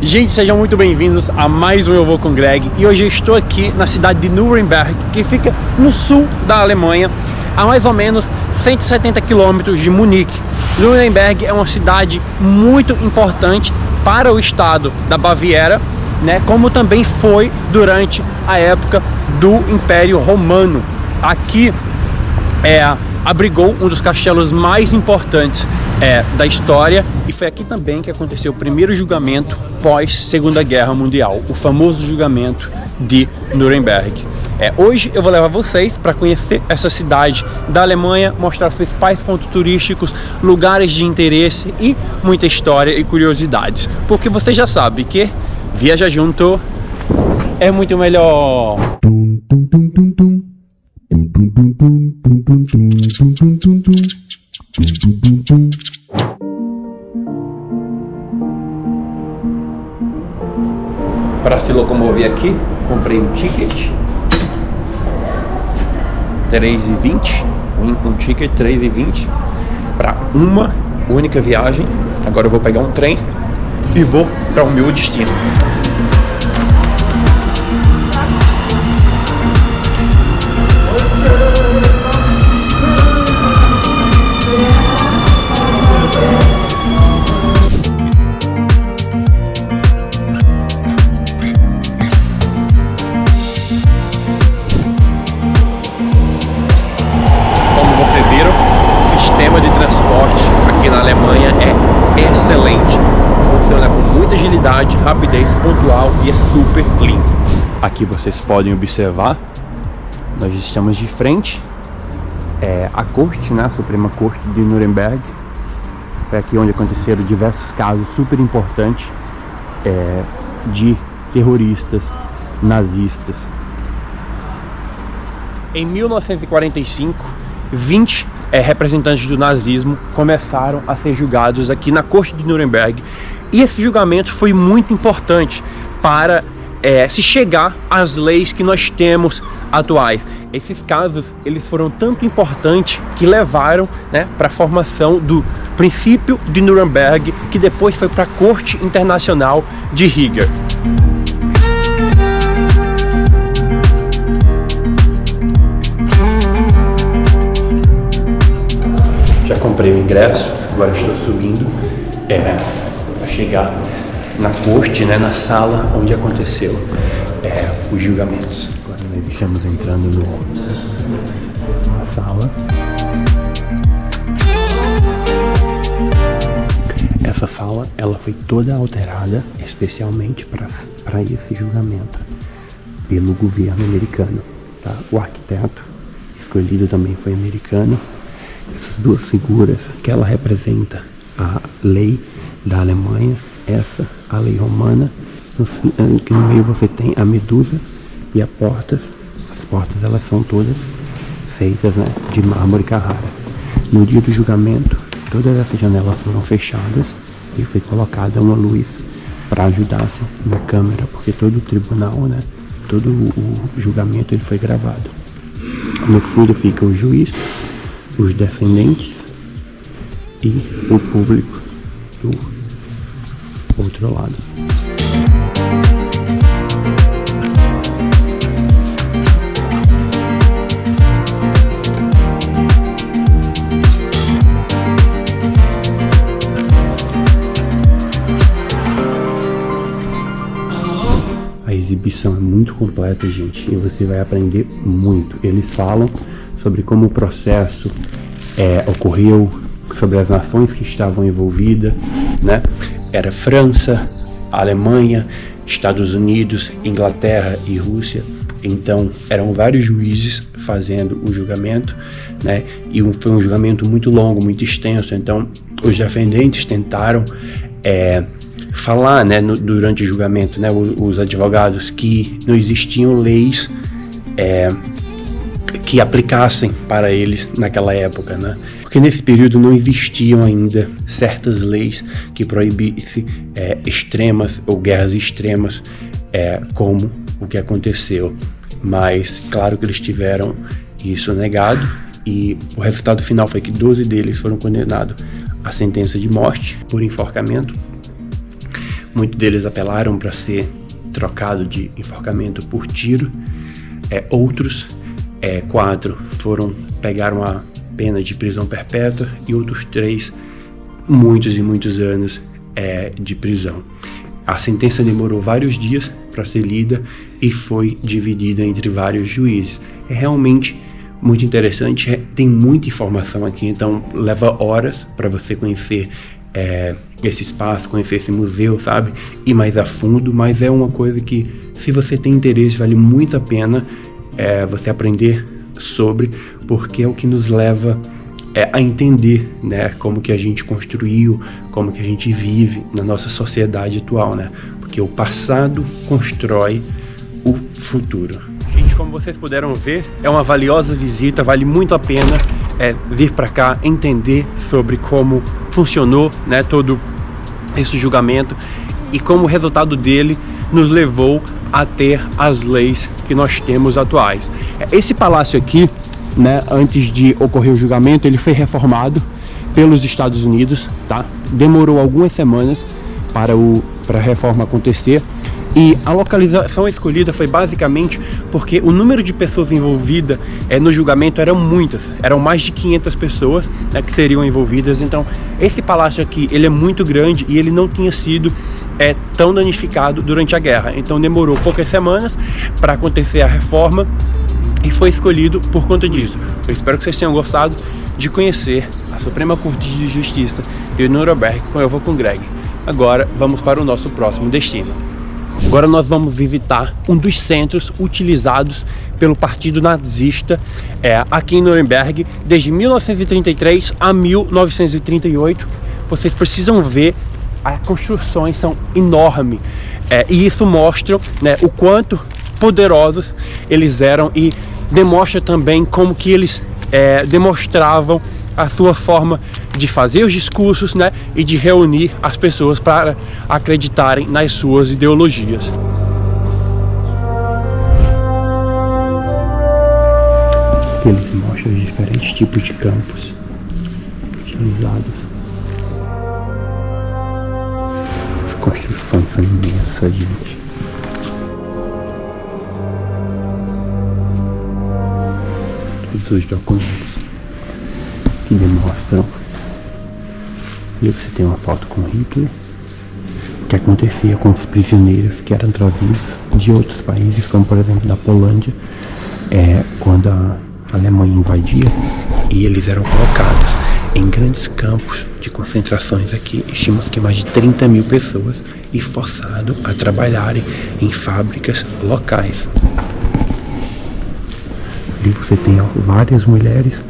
Gente, sejam muito bem-vindos a mais um Eu Vou com Greg. E hoje eu estou aqui na cidade de Nuremberg, que fica no sul da Alemanha, a mais ou menos 170 quilômetros de Munique. Nuremberg é uma cidade muito importante para o estado da Baviera, né? Como também foi durante a época do Império Romano. Aqui abrigou um dos castelos mais importantes da história, e foi aqui também que aconteceu o primeiro julgamento pós Segunda Guerra Mundial, o famoso julgamento de Nuremberg. Hoje eu vou levar vocês para conhecer essa cidade da Alemanha, mostrar os principais pontos turísticos, lugares de interesse e muita história e curiosidades, porque você já sabe que viajar junto é muito melhor. Para se locomover aqui, comprei um ticket R$3,20, um ticket R$3,20 para uma única viagem. Agora eu vou pegar um trem e vou para o meu destino. Rapidez, pontual e é super limpo. Aqui vocês podem observar, nós estamos de frente à corte, né, a Suprema Corte de Nuremberg. Foi aqui onde aconteceram diversos casos super importantes de terroristas nazistas. Em 1945, 20 representantes do nazismo começaram a ser julgados aqui na Corte de Nuremberg. E esse julgamento foi muito importante para se chegar às leis que nós temos atuais. Esses casos, eles foram tanto importantes que levaram, né, para a formação do princípio de Nuremberg, que depois foi para a Corte Internacional de Riga. Já comprei o ingresso, agora estou subindo para chegar na corte, né, na sala onde aconteceu os julgamentos. Agora nós estamos entrando na sala. Essa sala, ela foi toda alterada especialmente para esse julgamento pelo governo americano, tá? O arquiteto escolhido também foi americano. Essas duas figuras, que ela representa a lei da Alemanha, essa a lei romana, que no meio você tem a medusa e as portas. As portas, elas são todas feitas, né, de mármore Carrara. No dia do julgamento, todas essas janelas foram fechadas e foi colocada uma luz para ajudar na câmera, porque todo o tribunal, né, todo o julgamento, ele foi gravado. No fundo fica o juiz, os defendentes e o público do outro lado. A exibição é muito completa, gente, e você vai aprender muito. Eles falam sobre como o processo ocorreu, sobre as nações que estavam envolvidas, né? Era França, Alemanha, Estados Unidos, Inglaterra e Rússia. Então eram vários juízes fazendo o julgamento, né? E foi um julgamento muito longo, muito extenso. Então os defendentes tentaram falar, né, durante o julgamento, né, os advogados, que não existiam leis que aplicassem para eles naquela época, né? Porque nesse período não existiam ainda certas leis que proibissem extremas ou guerras extremas, como o que aconteceu. Mas claro que eles tiveram isso negado, e o resultado final foi que 12 deles foram condenados à sentença de morte por enforcamento. Muitos deles apelaram para ser trocado de enforcamento por tiro. Outros 4 pegaram a pena de prisão perpétua e outros 3, muitos e muitos anos de prisão. A sentença demorou vários dias para ser lida e foi dividida entre vários juízes. É realmente muito interessante, tem muita informação aqui, então leva horas para você conhecer esse espaço, conhecer esse museu, sabe? Ir mais a fundo, mas é uma coisa que, se você tem interesse, vale muito a pena você aprender sobre, porque é o que nos leva a entender, né, como que a gente construiu, como que a gente vive na nossa sociedade atual, né? Porque o passado constrói o futuro. Gente, como vocês puderam ver, é uma valiosa visita, vale muito a pena vir para cá, entender sobre como funcionou, né, todo esse julgamento e como o resultado dele nos levou a ter as leis que nós temos atuais. Esse palácio aqui, né, antes de ocorrer o julgamento, ele foi reformado pelos Estados Unidos, tá? Demorou algumas semanas para a reforma acontecer. E a localização escolhida foi basicamente porque o número de pessoas envolvidas no julgamento eram muitas, eram mais de 500 pessoas, né, que seriam envolvidas. Então esse palácio aqui, ele é muito grande e ele não tinha sido tão danificado durante a guerra, então demorou poucas semanas para acontecer a reforma e foi escolhido por conta disso. Eu espero que vocês tenham gostado de conhecer a Suprema Corte de Justiça de Nuremberg com Eu Vou com Greg. Agora vamos para o nosso próximo destino. Agora nós vamos visitar um dos centros utilizados pelo Partido Nazista aqui em Nuremberg desde 1933 a 1938. Vocês precisam ver, as construções são enormes e isso mostra, né, o quanto poderosos eles eram e demonstra também como que eles demonstravam a sua forma de fazer os discursos, né, e de reunir as pessoas para acreditarem nas suas ideologias. Eles mostram os diferentes tipos de campos utilizados. As construções são imensas, gente. Todos os documentos que demonstram. E você tem uma foto com Hitler, que acontecia com os prisioneiros que eram trazidos de outros países, como por exemplo da Polândia, quando a Alemanha invadia, e eles eram colocados em grandes campos de concentrações aqui. Estima-se que mais de 30 mil pessoas, e forçados a trabalharem em fábricas locais. Ali você tem várias mulheres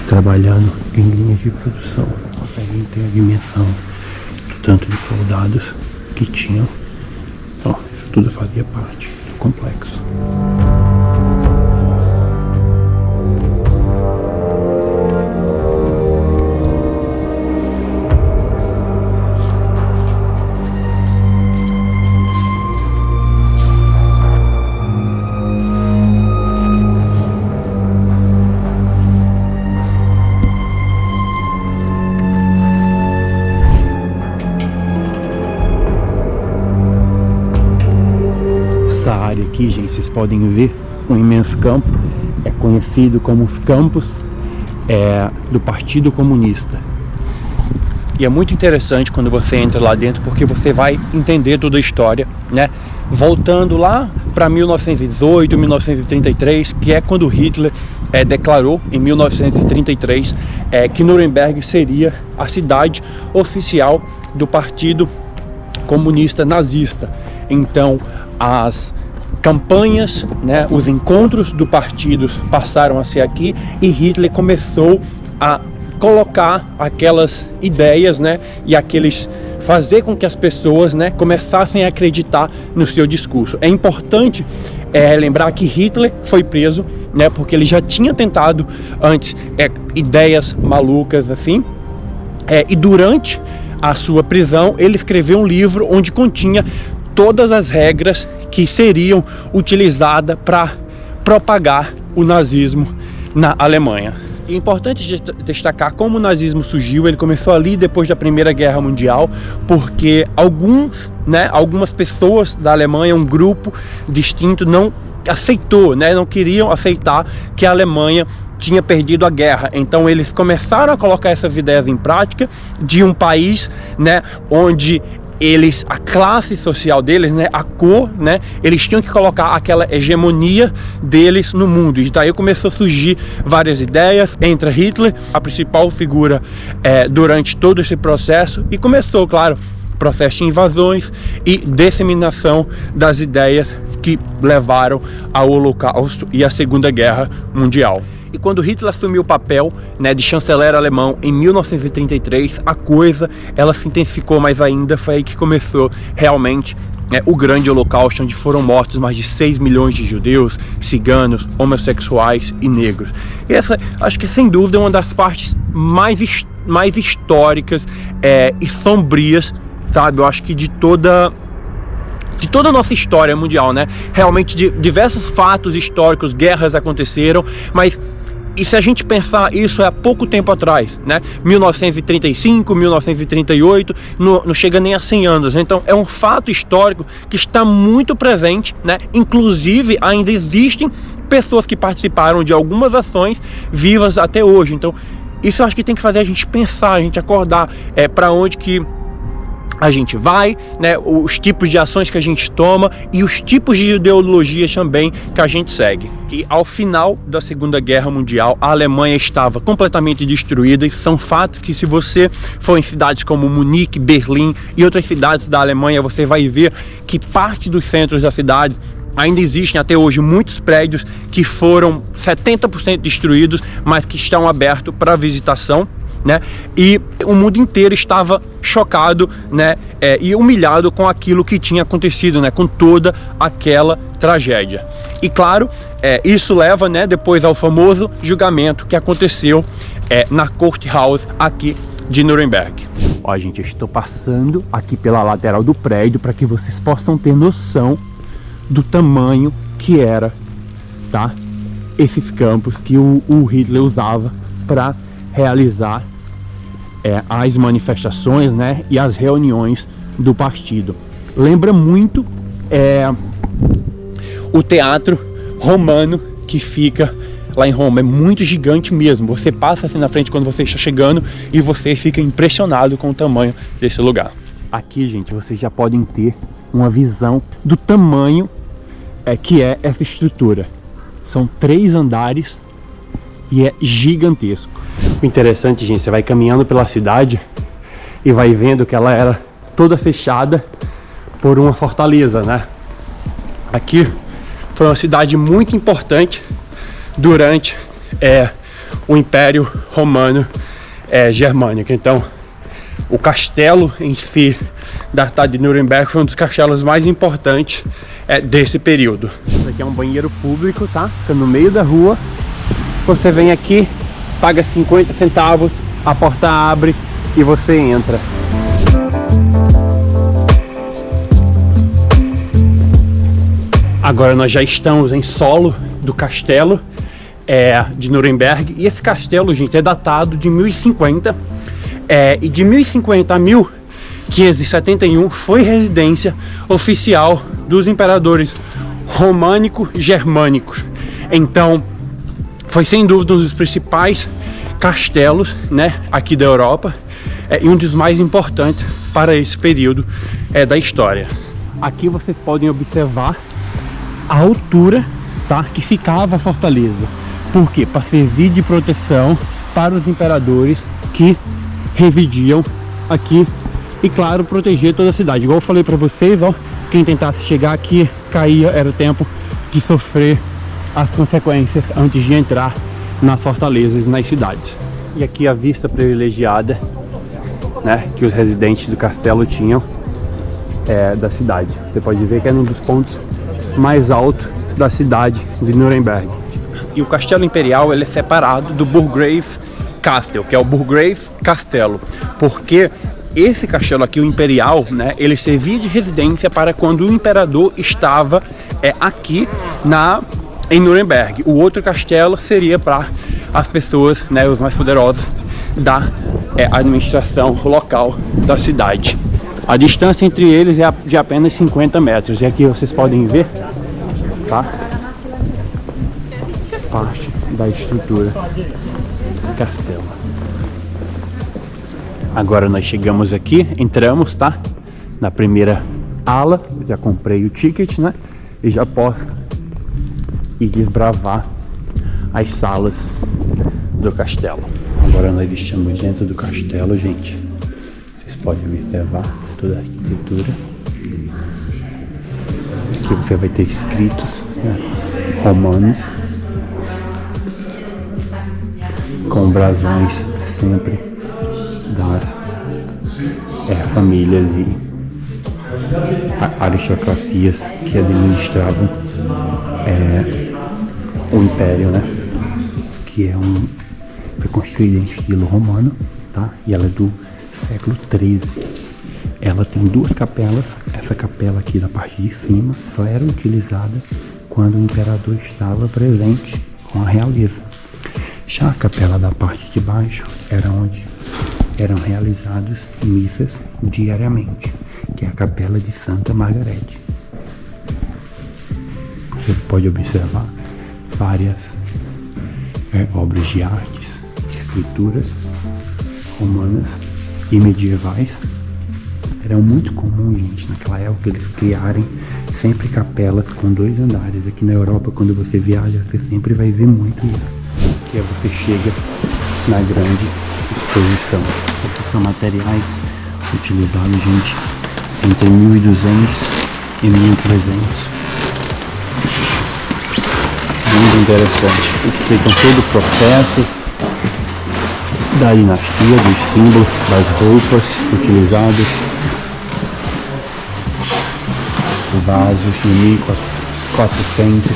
trabalhando em linhas de produção. Conseguem ter a dimensão do tanto de soldados que tinham. Isso tudo fazia parte do complexo. Essa área aqui, gente, vocês podem ver um imenso campo, é conhecido como os campos do Partido Comunista. E é muito interessante quando você entra lá dentro, porque você vai entender toda a história, né? Voltando lá para 1918, 1933, que é quando Hitler declarou em 1933 que Nuremberg seria a cidade oficial do Partido Comunista Nazista. Então as campanhas, né, os encontros do partido passaram a ser aqui, e Hitler começou a colocar aquelas ideias, né, e fazer com que as pessoas, né, começassem a acreditar no seu discurso. É importante lembrar que Hitler foi preso, né, porque ele já tinha tentado antes ideias malucas assim, e durante a sua prisão ele escreveu um livro onde continha todas as regras que seriam utilizadas para propagar o nazismo na Alemanha. E é importante destacar como o nazismo surgiu. Ele começou ali depois da Primeira Guerra Mundial, porque algumas pessoas da Alemanha, um grupo distinto, não aceitou, não queriam aceitar que a Alemanha tinha perdido a guerra. Então eles começaram a colocar essas ideias em prática de um país, onde a classe social deles, a cor, eles tinham que colocar aquela hegemonia deles no mundo. E daí começou a surgir várias ideias. Entra Hitler, a principal figura durante todo esse processo, e começou, claro, processo de invasões e disseminação das ideias que levaram ao Holocausto e à Segunda Guerra Mundial. E quando Hitler assumiu o papel de chanceler alemão em 1933, a coisa ela se intensificou mais ainda. Foi aí que começou realmente o grande holocausto, onde foram mortos mais de 6 milhões de judeus, ciganos, homossexuais e negros. E essa, acho que sem dúvida, é uma das partes mais históricas e sombrias, sabe? Eu acho que de toda a nossa história mundial, Realmente diversos fatos históricos, guerras aconteceram, mas e se a gente pensar, isso é há pouco tempo atrás, 1935, 1938, não chega nem a 100 anos. Então é um fato histórico que está muito presente, Inclusive ainda existem pessoas que participaram de algumas ações vivas até hoje. Então isso eu acho que tem que fazer a gente pensar, a gente acordar para onde que a gente vai, os tipos de ações que a gente toma e os tipos de ideologias também que a gente segue. E ao final da Segunda Guerra Mundial, a Alemanha estava completamente destruída, e são fatos que, se você for em cidades como Munique, Berlim e outras cidades da Alemanha, você vai ver que parte dos centros da cidade ainda existem até hoje muitos prédios que foram 70% destruídos, mas que estão abertos para visitação. E o mundo inteiro estava chocado, e humilhado com aquilo que tinha acontecido, com toda aquela tragédia. E claro, isso leva, depois ao famoso julgamento que aconteceu na Courthouse aqui de Nuremberg. Ó, gente, eu estou passando aqui pela lateral do prédio para que vocês possam ter noção do tamanho que era, esses campos que o Hitler usava para realizar as manifestações, e as reuniões do partido. Lembra muito o teatro romano que fica lá em Roma. É muito gigante mesmo. Você passa assim na frente quando você está chegando e você fica impressionado com o tamanho desse lugar. Aqui, gente, vocês já podem ter uma visão do tamanho que é essa estrutura. São 3 andares e é gigantesco. O interessante, gente, você vai caminhando pela cidade e vai vendo que ela era toda fechada por uma fortaleza, Aqui foi uma cidade muito importante durante o Império Romano Germânico. Então, o castelo em si da cidade de Nuremberg foi um dos castelos mais importantes desse período. Isso aqui é um banheiro público, Fica no meio da rua. Você vem aqui, paga 50 centavos, a porta abre e você entra. Agora nós já estamos em solo do castelo de Nuremberg, e esse castelo, gente, é datado de 1050, e de 1050 a 1571 foi residência oficial dos imperadores românico-germânicos. Então foi sem dúvida um dos principais castelos, aqui da Europa, e um dos mais importantes para esse período da história. Aqui vocês podem observar a altura, que ficava a fortaleza. Por quê? Para servir de proteção para os imperadores que residiam aqui e, claro, proteger toda a cidade. Igual eu falei para vocês, quem tentasse chegar aqui caía, era o tempo de sofrer as consequências antes de entrar nas fortalezas, nas cidades. E aqui a vista privilegiada, que os residentes do castelo tinham da cidade. Você pode ver que é um dos pontos mais altos da cidade de Nuremberg. E o castelo imperial ele é separado do Burggrave Castle, que é o Burggrave Castelo, porque esse castelo aqui, o imperial, ele servia de residência para quando o imperador estava aqui em Nuremberg. O outro castelo seria para as pessoas, né, os mais poderosos da administração local da cidade. A distância entre eles é de apenas 50 metros. E aqui vocês podem ver, tá? Parte da estrutura do castelo. Agora nós chegamos aqui, entramos, tá? Na primeira ala, já comprei o ticket, né? E já posso ir desbravar as salas do castelo. Agora nós estamos dentro do castelo, gente. Vocês podem observar toda a arquitetura. Aqui você vai ter escritos, né, romanos, com brasões sempre das famílias e aristocracias que administravam o império, né? Que foi construída em estilo romano, tá? E ela é do século XIII. Ela tem duas capelas. Essa capela aqui da parte de cima só era utilizada quando o imperador estava presente com a realeza. Já a capela da parte de baixo era onde eram realizadas missas diariamente, que é a capela de Santa Margarete. Você pode observar várias obras de artes, escrituras romanas e medievais. Era muito comum, gente, naquela época, eles criarem sempre capelas com 2 andares. Aqui na Europa, quando você viaja, você sempre vai ver muito isso. Que aí você chega na grande exposição. Aqui são materiais utilizados, gente, entre 1200 e 1300. Muito interessante. Explicam todo o processo da dinastia, dos símbolos, das roupas utilizadas, vasos de 1400.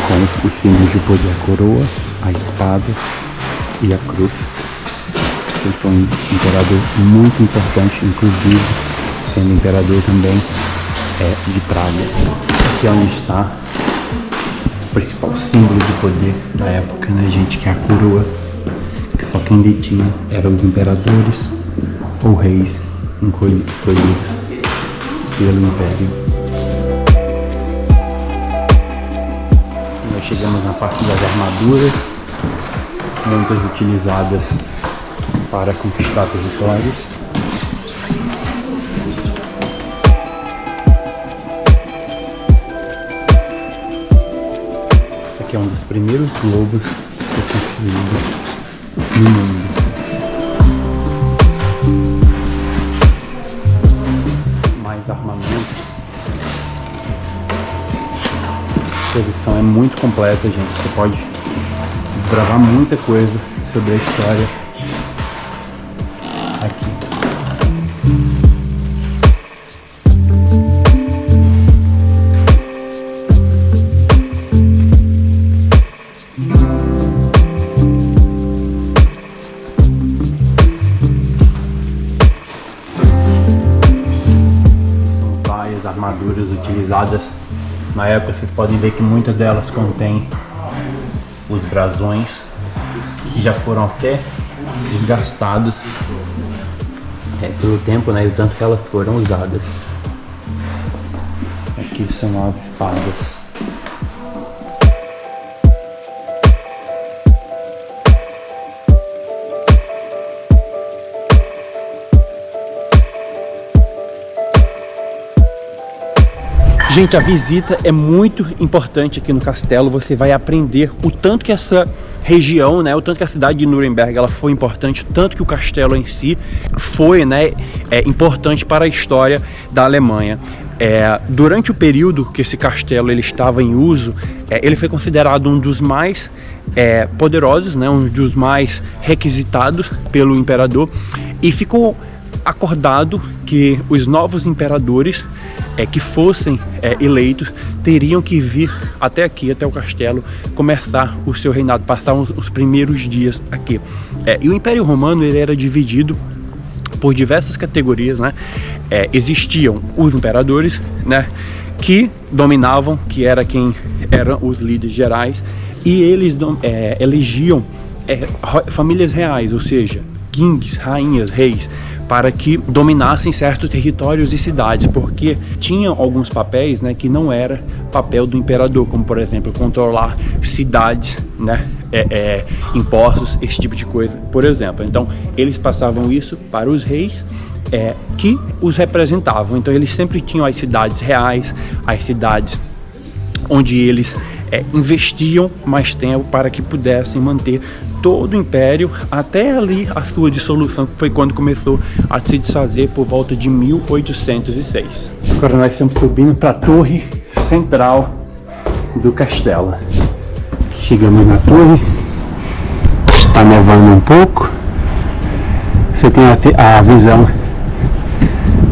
Com os símbolos de poder, a coroa, a espada e a cruz. Ele foi um imperador muito importante, inclusive sendo imperador também de Praga. Aqui é onde está o principal símbolo de poder da época, né, gente, que é a coroa, que só quem detinha eram os imperadores ou reis escolhidos pelo império. Nós chegamos na parte das armaduras, muitas utilizadas para conquistar territórios. Aqui é um dos primeiros globos a ser construído no mundo. Mais armamentos. A exposição é muito completa, gente. Você pode desbravar muita coisa sobre a história aqui. São várias armaduras utilizadas na época. Vocês podem ver que muitas delas contêm os brasões, que já foram até desgastados pelo tempo, né, e o tanto que elas foram usadas. Aqui são as espadas. Gente, a visita é muito importante aqui no castelo. Você vai aprender o tanto que essa região, né, o tanto que a cidade de Nuremberg ela foi importante, o tanto que o castelo em si foi, né, importante para a história da Alemanha. Durante o período que esse castelo ele estava em uso, ele foi considerado um dos mais poderosos, né, um dos mais requisitados pelo imperador, e ficou acordado que os novos imperadores que fossem eleitos teriam que vir até aqui, até o castelo, começar o seu reinado, passar os primeiros dias aqui. E o Império Romano ele era dividido por diversas categorias, né? Existiam os imperadores, né? Que dominavam, que era quem eram os líderes gerais, e eles elegiam famílias reais, ou seja, kings, rainhas, reis, para que dominassem certos territórios e cidades, porque tinham alguns papéis, né, que não era papel do imperador, como por exemplo controlar cidades, né, impostos, esse tipo de coisa, por exemplo. Então eles passavam isso para os reis, que os representavam. Então eles sempre tinham as cidades reais, as cidades onde eles investiam mais tempo para que pudessem manter todo o império até ali a sua dissolução, que foi quando começou a se desfazer por volta de 1806. Agora nós estamos subindo para a torre central do castelo. Chegamos na torre, está nevando um pouco, você tem a visão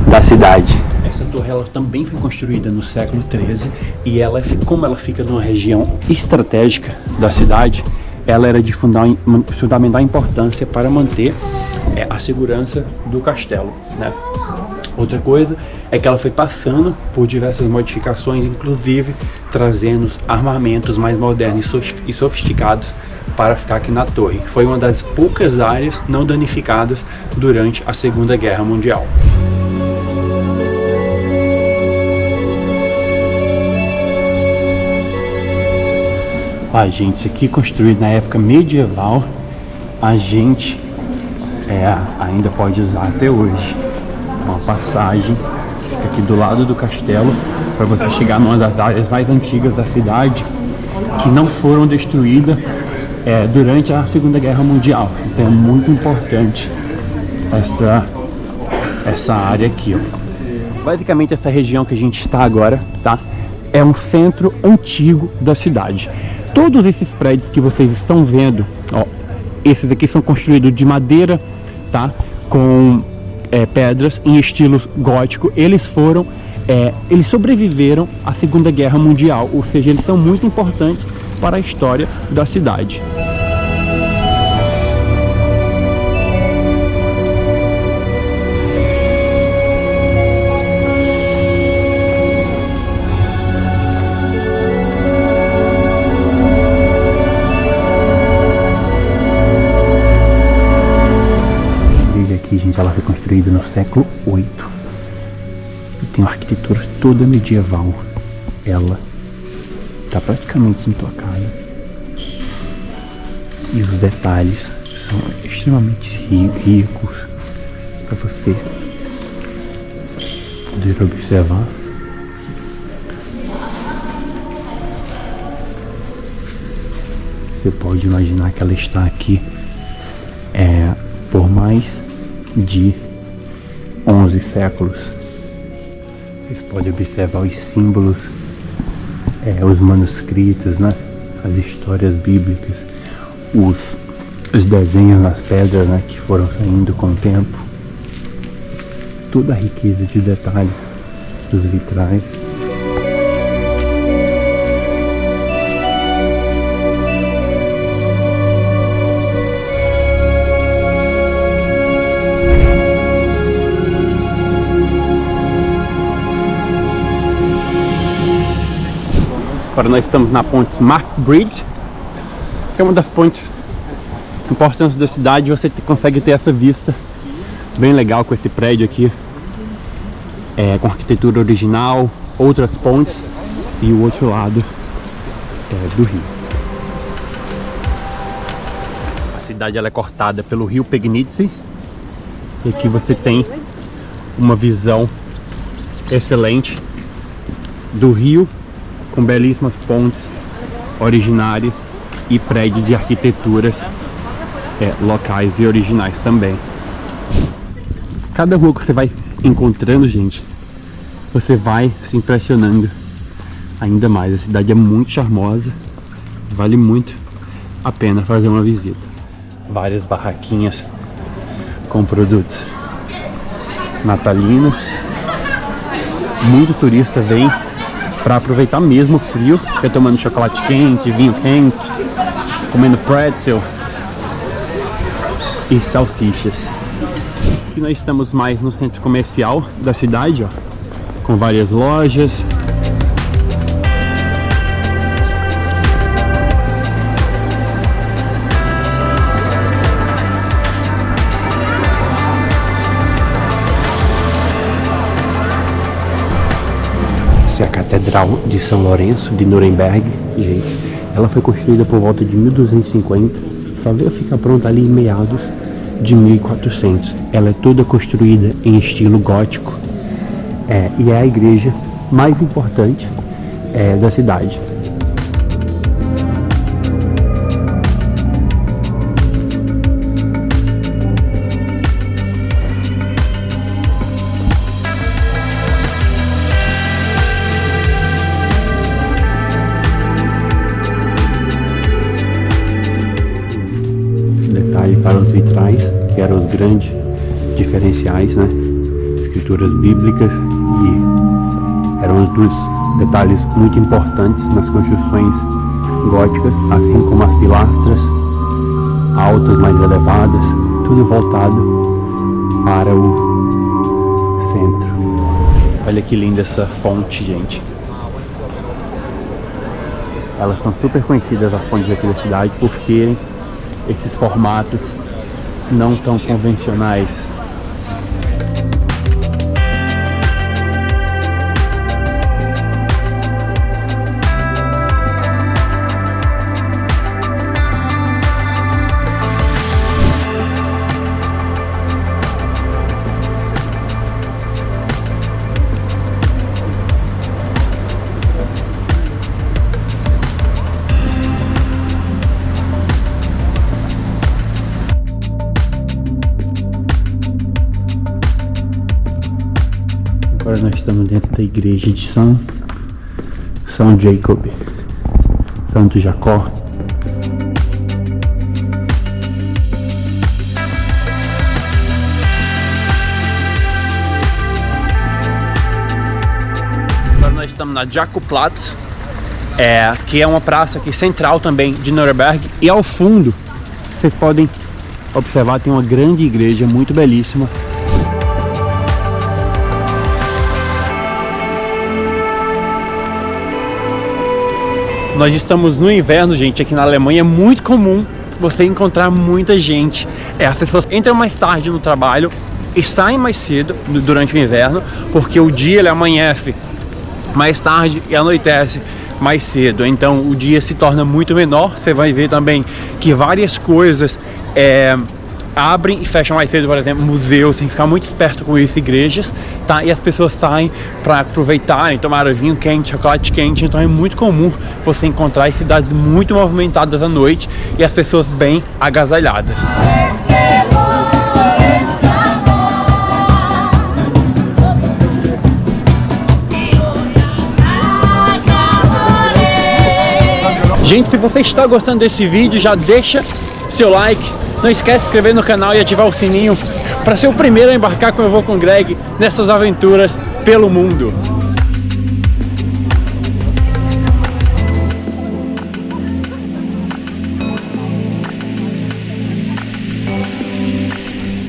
da cidade. Essa torre ela também foi construída no século XIII e como ela fica numa região estratégica da cidade, ela era de fundamental importância para manter a segurança do castelo, né? Outra coisa é que ela foi passando por diversas modificações, inclusive trazendo armamentos mais modernos e sofisticados para ficar aqui na torre. Foi uma das poucas áreas não danificadas durante a Segunda Guerra Mundial. Gente, isso aqui construído na época medieval, a gente ainda pode usar até hoje. Uma passagem que fica aqui do lado do castelo para você chegar numa das áreas mais antigas da cidade que não foram destruídas durante a Segunda Guerra Mundial. Então é muito importante essa área aqui, ó. Basicamente essa região que a gente está agora, tá? É um centro antigo da cidade. Todos esses prédios que vocês estão vendo, ó, esses aqui são construídos de madeira, tá? Com pedras em estilo gótico. Eles sobreviveram à Segunda Guerra Mundial, ou seja, eles são muito importantes para a história da cidade. Gente, ela foi construída no século VIII e tem uma arquitetura toda medieval. Ela está praticamente intocada e os detalhes são extremamente ricos para você poder observar. Você pode imaginar que ela está aqui por mais de 11 séculos. Vocês podem observar os símbolos, os manuscritos, né? As histórias bíblicas, os desenhos nas pedras, né? Que foram saindo com o tempo. Toda a riqueza de detalhes dos vitrais. Agora nós estamos na ponte Smart Bridge, que é uma das pontes importantes da cidade. Você consegue ter essa vista bem legal com esse prédio aqui, com arquitetura original, outras pontes e o outro lado do rio. A cidade ela é cortada pelo rio Pegnitz e aqui você tem uma visão excelente do rio, com belíssimas pontes originárias e prédios de arquiteturas locais e originais também. Cada rua que você vai encontrando, gente, você vai se impressionando ainda mais. A cidade é muito charmosa, vale muito a pena fazer uma visita. Várias barraquinhas com produtos natalinos. Muito turista vem para aproveitar mesmo o frio, fica tomando chocolate quente, vinho quente, comendo pretzel e salsichas. Aqui nós estamos mais no centro comercial da cidade, ó, com várias lojas. Essa é a Catedral de São Lourenço de Nuremberg, gente. Ela foi construída por volta de 1250, só veio ficar pronta ali em meados de 1400. Ela é toda construída em estilo gótico, e é a igreja mais importante da cidade. Detalhe para os vitrais, que eram os grandes diferenciais, né? Escrituras bíblicas, e eram os dos detalhes muito importantes nas construções góticas, assim como as pilastras altas, mais elevadas, tudo voltado para o centro. Olha que linda essa fonte, gente. Elas são super conhecidas, as fontes aqui da cidade, por terem esses formatos não tão convencionais. Agora nós estamos dentro da igreja de São Jacob, Santo Jacó. Agora nós estamos na Jakobplatz, que é uma praça aqui central também de Nuremberg, e ao fundo vocês podem observar, tem uma grande igreja muito belíssima. Nós estamos no inverno, gente. Aqui na Alemanha é muito comum você encontrar muita gente. As pessoas entram mais tarde no trabalho e saem mais cedo durante o inverno, porque o dia ele amanhece mais tarde e anoitece mais cedo. Então o dia se torna muito menor. Você vai ver também que várias coisas abrem e fecham mais cedo, por exemplo, museus, tem que ficar muito esperto com isso, igrejas, tá? E as pessoas saem para aproveitarem, tomar vinho quente, chocolate quente. Então é muito comum você encontrar cidades muito movimentadas à noite e as pessoas bem agasalhadas. Gente, se você está gostando desse vídeo, já deixa seu like. Não esquece de se inscrever no canal e ativar o sininho para ser o primeiro a embarcar com Eu Vou com Greg nessas aventuras pelo mundo.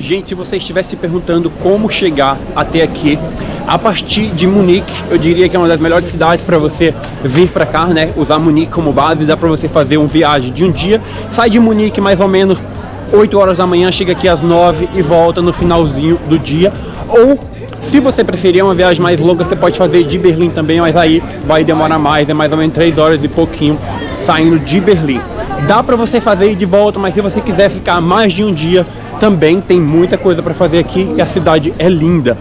Gente, se você estivesse se perguntando como chegar até aqui, a partir de Munique, eu diria que é uma das melhores cidades para você vir para cá, né? Usar Munique como base, dá para você fazer uma viagem de um dia, sai de Munique mais ou menos 8 horas da manhã, chega aqui às 9 e volta no finalzinho do dia. Ou, se você preferir uma viagem mais longa, você pode fazer de Berlim também, mas aí vai demorar mais, é mais ou menos 3 horas e pouquinho saindo de Berlim. Dá para você fazer ir de volta, mas se você quiser ficar mais de um dia, também tem muita coisa para fazer aqui e a cidade é linda.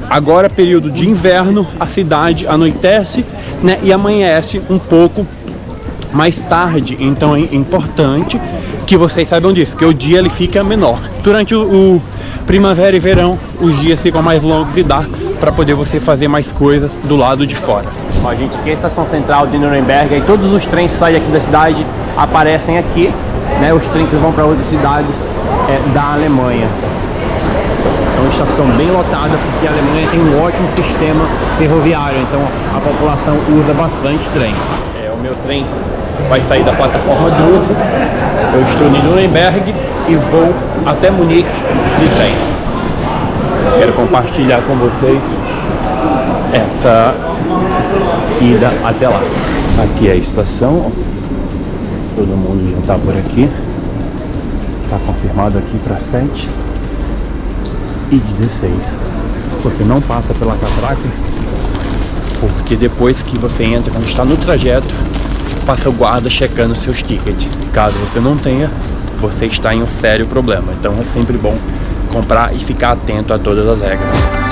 Agora, período de inverno, a cidade anoitece, né, e amanhece um pouco mais tarde, então é importante que vocês saibam disso, que o dia ele fica menor. Durante o primavera e verão, os dias ficam mais longos e dá para poder você fazer mais coisas do lado de fora. Ó, gente, aqui é a estação central de Nuremberg, aí todos os trens que saem aqui da cidade aparecem aqui, né, os trens que vão para outras cidades da Alemanha. É uma estação bem lotada, porque a Alemanha tem um ótimo sistema ferroviário, então a população usa bastante trem. O meu trem vai sair da plataforma 12, eu estou em Nuremberg e vou até Munique de trem. Quero compartilhar com vocês essa ida até lá. Aqui é a estação, ó. Todo mundo já tá por aqui. Tá confirmado aqui para 7h16. Você não passa pela catraca, porque depois que você entra, quando está no trajeto, passa o guarda checando seus tickets. Caso você não tenha, você está em um sério problema. Então é sempre bom comprar e ficar atento a todas as regras.